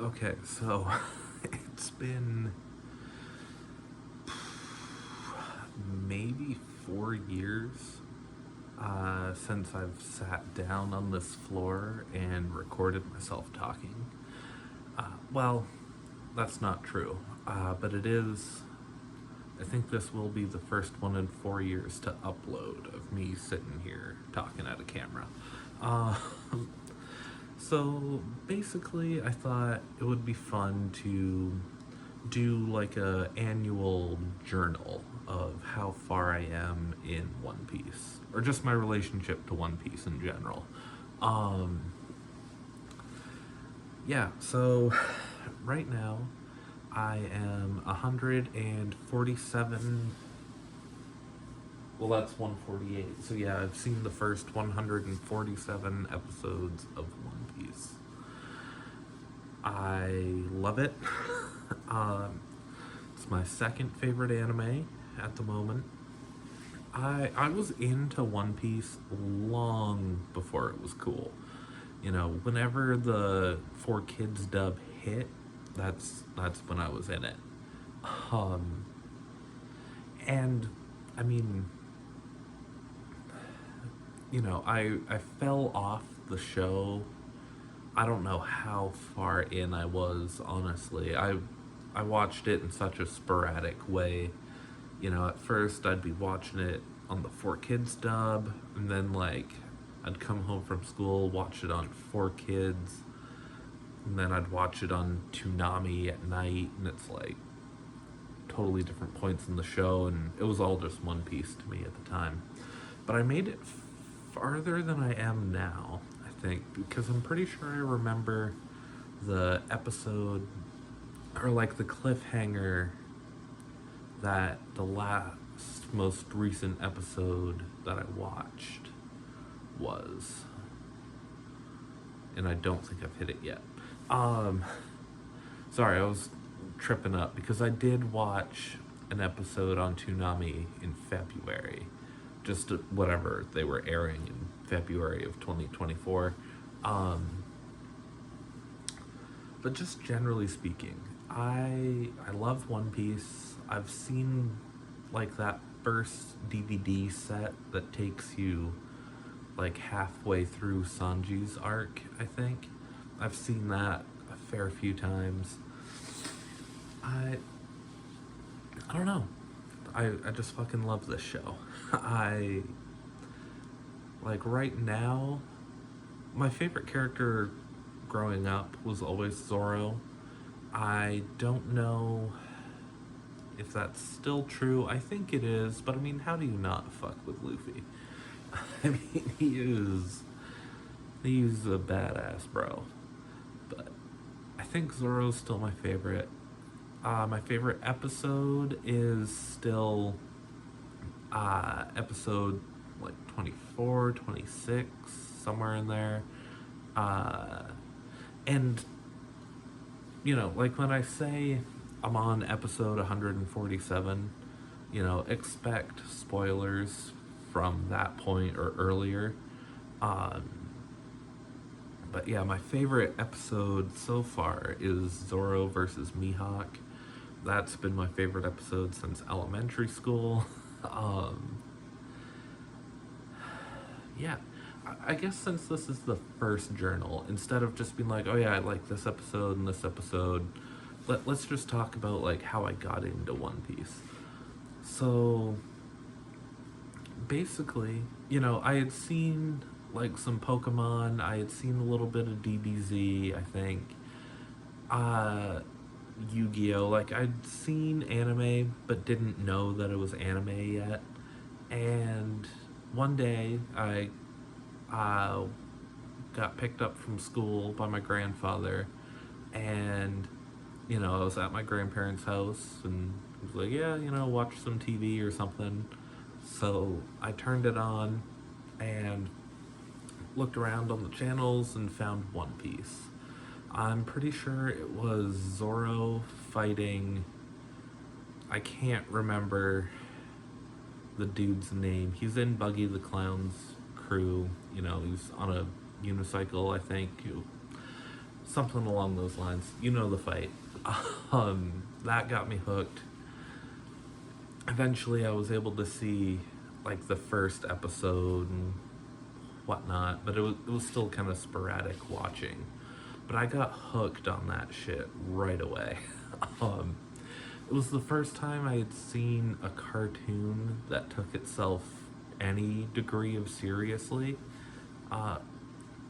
Okay, so it's been maybe 4 years since I've sat down on this floor and recorded myself talking. Well, that's not true, but it is. I think this will be the first one in 4 years to upload of me sitting here talking at a camera. Uh, so basically, I thought it would be fun to do like a annual journal of how far I am in One Piece, or just my relationship to One Piece in general. Um, yeah, so right now I am 147. Well, that's 148. So yeah, I've seen the first 147 episodes of One Piece. I love it. um, it's my second favorite anime at the moment. I was into One Piece long before it was cool. You know, whenever the 4 Kids dub hit, that's when I was in it. Um, and I mean, I fell off the show. I don't know how far in I was, honestly. I watched it in such a sporadic way. At first I'd be watching it on the 4 Kids dub, and then I'd come home from school, watch it on 4 Kids, and then I'd watch it on Toonami at night, and it's like totally different points in the show, and it was all just One Piece to me at the time. But I made it farther than I am now, I think, because I'm pretty sure I remember the episode, or like the cliffhanger, that the last most recent episode that I watched was. And I don't think I've hit it yet. Um, Sorry, I was tripping up because I did watch an episode on Toonami in February, just whatever they were airing in February of 2024. Um, but just generally speaking, I love One Piece. I've seen like that first DVD set that takes you like halfway through Sanji's arc, I think. I've seen that a fair few times. I I don't know. I just fucking love this show. I like right now my favorite character growing up was always Zoro. I don't know if that's still true. I think it is, but I mean, how do you not fuck with Luffy? I mean, he's a badass bro. But I think Zoro's still my favorite. My favorite episode is still episode like 24, 26, somewhere in there. Uh, and, like when I say I'm on episode 147, expect spoilers from that point or earlier. Um, but yeah, my favorite episode so far is Zoro versus Mihawk. That's been my favorite episode since elementary school. um, yeah, I guess since this is the first journal, instead of just being like, oh yeah, I like this episode and this episode, let's just talk about like how I got into One Piece. So basically, I had seen like some Pokemon, I had seen a little bit of DBZ, I think. Uh, Yu-Gi-Oh! Like I'd seen anime but didn't know that it was anime yet. And one day I uh, got picked up from school by my grandfather, and I was at my grandparents' house, and he was like, yeah, watch some TV or something. So I turned it on and looked around on the channels and found One Piece. I'm pretty sure it was Zoro fighting. I can't remember the dude's name. He's in Buggy the Clown's crew. He's on a unicycle, I think. something along those lines. You know the fight. That got me hooked. Eventually, I was able to see like the first episode and whatnot, but it was still kind of sporadic watching. But I got hooked on that shit right away. um, it was the first time I had seen a cartoon that took itself any degree of seriously, uh,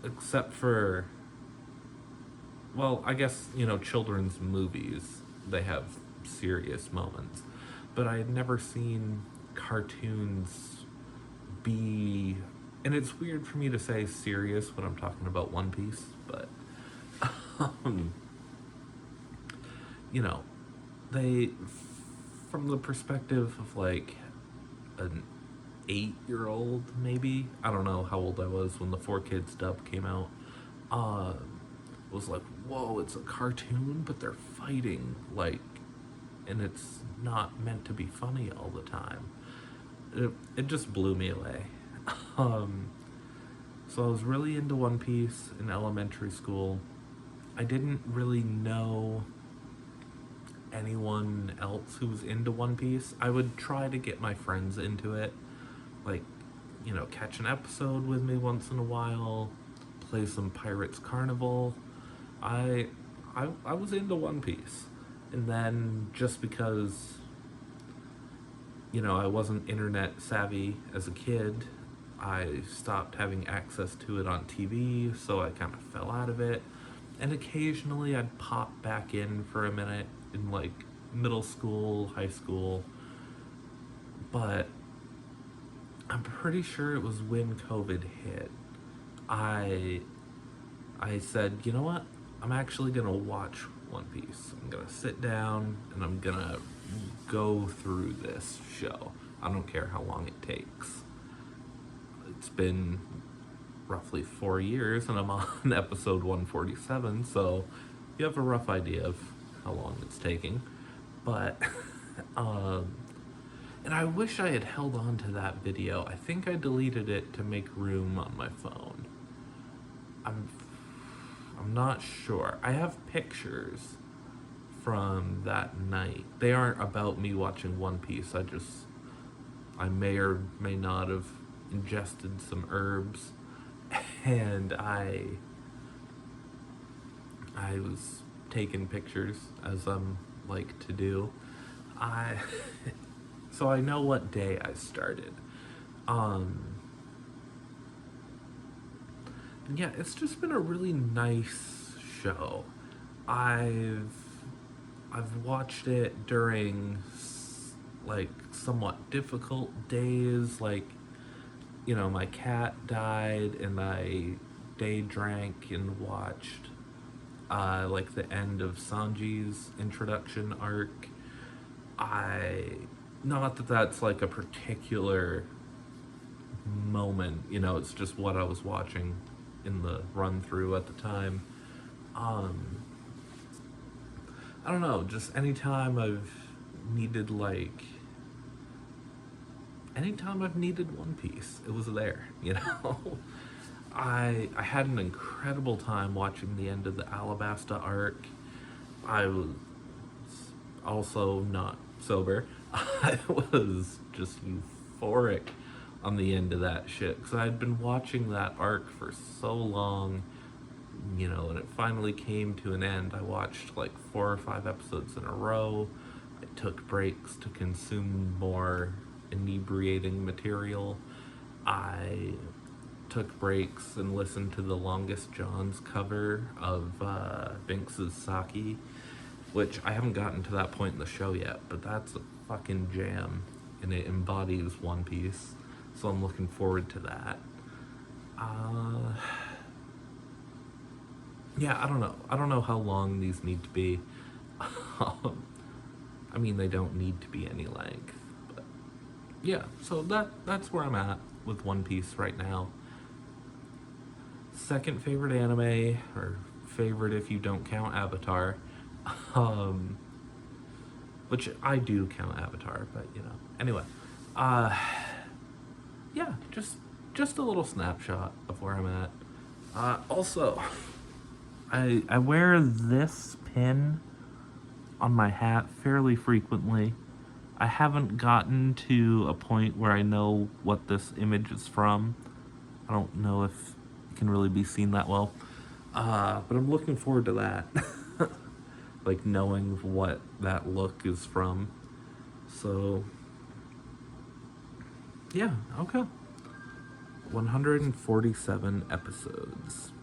except for, well, I guess, children's movies, they have serious moments. But I had never seen cartoons be. And it's weird for me to say serious when I'm talking about One Piece, but. Um, you know, they. From the perspective of like an 8-year-old, maybe. I don't know how old I was when the Four Kids dub came out. Uh, it was like, whoa, it's a cartoon, but they're fighting, like, and it's not meant to be funny all the time. It just blew me away. Um, so I was really into One Piece in elementary school. I didn't really know anyone else who was into One Piece. I would try to get my friends into it, like, catch an episode with me once in a while, play some Pirates Carnival. I I was into One Piece, and then just because I wasn't internet savvy as a kid, I stopped having access to it on TV, so I kind of fell out of it. And occasionally I'd pop back in for a minute in like middle school, high school, but I'm pretty sure it was when COVID hit. I I said, you know what? I'm actually gonna watch One Piece. I'm gonna sit down and I'm gonna go through this show. I don't care how long it takes. It's been roughly 4 years and I'm on episode 147, so you have a rough idea of how long it's taking. But, and I wish I had held on to that video. I think I deleted it to make room on my phone. I'm not sure. I have pictures from that night. They aren't about me watching One Piece. I may or may not have ingested some herbs, and I was taking pictures, as I'm like to do. I so I know what day I started. Yeah, it's just been a really nice show. I've watched it during like somewhat difficult days, like my cat died and I day drank and watched like the end of Sanji's introduction arc. I Not that that's like a particular moment, it's just what I was watching in the run through at the time. Um, I don't know, just needed like anytime I've needed One Piece, it was there. I had an incredible time watching the end of the Alabasta arc. I was also not sober. I was just euphoric on the end of that shit because I'd been watching that arc for so long, and it finally came to an end. I watched like 4 or 5 episodes in a row. I took breaks to consume more inebriating material. I took breaks and listened to the Longest John's cover of Binks's Saki, which I haven't gotten to that point in the show yet, but that's a fucking jam, and it embodies One Piece, so I'm looking forward to that. Yeah, I don't know. I don't know how long these need to be. I mean, they don't need to be any length, but yeah, so that's where I'm at with One Piece right now. Second favorite anime, or favorite if you don't count Avatar, um, which I do count Avatar, but anyway, uh, yeah, just a little snapshot of where I'm at. Also, I wear this pin on my hat fairly frequently. I haven't gotten to a point where I know what this image is from. I don't know if it can really be seen that well. But I'm looking forward to that. Like knowing what that look is from. So, yeah, okay. 147 episodes.